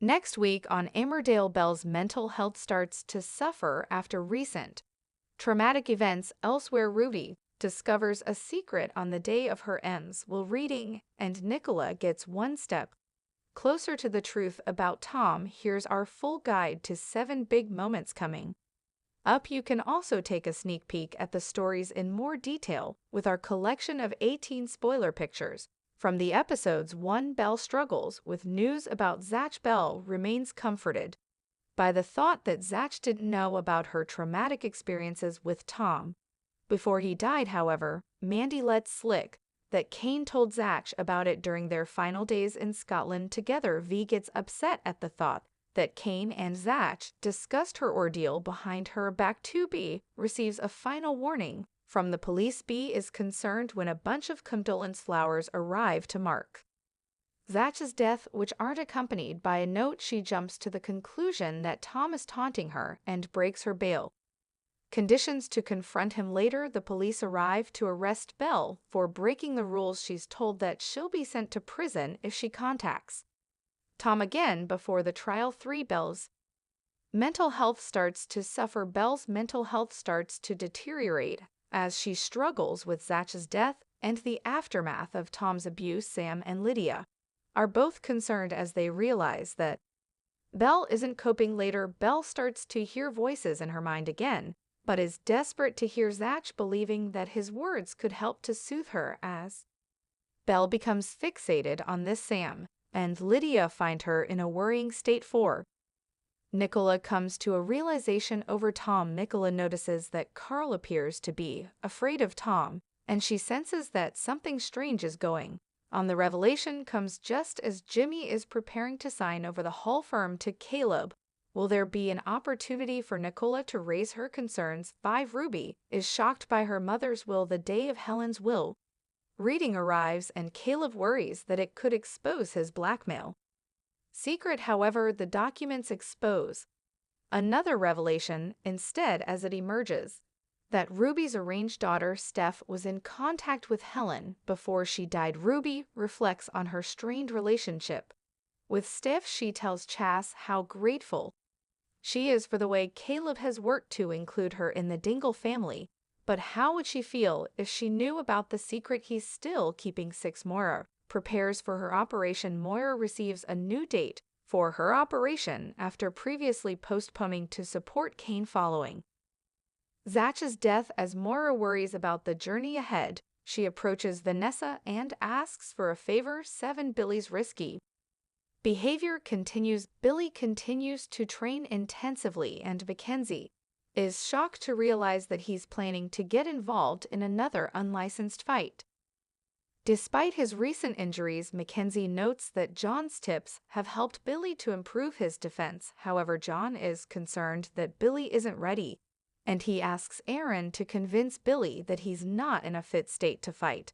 Next week on Emmerdale, Belle's mental health starts to suffer after recent traumatic events elsewhere. Ruby discovers a secret on the day of her M's will reading, and Nicola gets one step closer to the truth about Tom. Here's our full guide to 7 big moments coming up. You can also take a sneak peek at the stories in more detail with our collection of 18 spoiler pictures from the episodes. 1. Belle struggles with news about Zach. Belle remains comforted by the thought that Zach didn't know about her traumatic experiences with Tom before he died. However, Mandy lets slip that Kane told Zach about it during their final days in Scotland together. V gets upset at the thought that Kane and Zach discussed her ordeal behind her back. 2. B receives a final warning from the police. B is concerned when a bunch of condolence flowers arrive to mark Zach's death, which aren't accompanied by a note. She jumps to the conclusion that Tom is taunting her and breaks her bail conditions to confront him later. The police arrive to arrest Belle for breaking the rules. She's told that she'll be sent to prison if she contacts Tom again before the trial. 3. Belle's mental health starts to suffer. Belle's mental health starts to deteriorate as she struggles with Zach's death and the aftermath of Tom's abuse. Sam and Lydia are both concerned as they realize that Belle isn't coping. Later, Belle starts to hear voices in her mind again, but is desperate to hear Zach, believing that his words could help to soothe her. As Belle becomes fixated on this, Sam and Lydia find her in a worrying state. 4. Nicola comes to a realization over Tom. Nicola notices that Carl appears to be afraid of Tom, and she senses that something strange is going on. The revelation comes just as Jimmy is preparing to sign over the Hall firm to Caleb. Will there be an opportunity for Nicola to raise her concerns? 5. Ruby is shocked by her mother's will the day of Helen's will. Reading arrives and Caleb worries that it could expose his blackmail secret. However, the documents expose another revelation instead as it emerges that Ruby's arranged daughter Steph was in contact with Helen before she died. Ruby reflects on her strained relationship with Steph. She tells Chas how grateful she is for the way Caleb has worked to include her in the Dingle family, but how would she feel if she knew about the secret he's still keeping? 6. Moira prepares for her operation. Moira receives a new date for her operation after previously postponing to support Kane following Zach's death. As Moira worries about the journey ahead, she approaches Vanessa and asks for a favor. 7. Billy's risky behavior continues. Billy continues to train intensively, and Mackenzie is shocked to realize that he's planning to get involved in another unlicensed fight. Despite his recent injuries, Mackenzie notes that John's tips have helped Billy to improve his defense. However, John is concerned that Billy isn't ready, and he asks Aaron to convince Billy that he's not in a fit state to fight.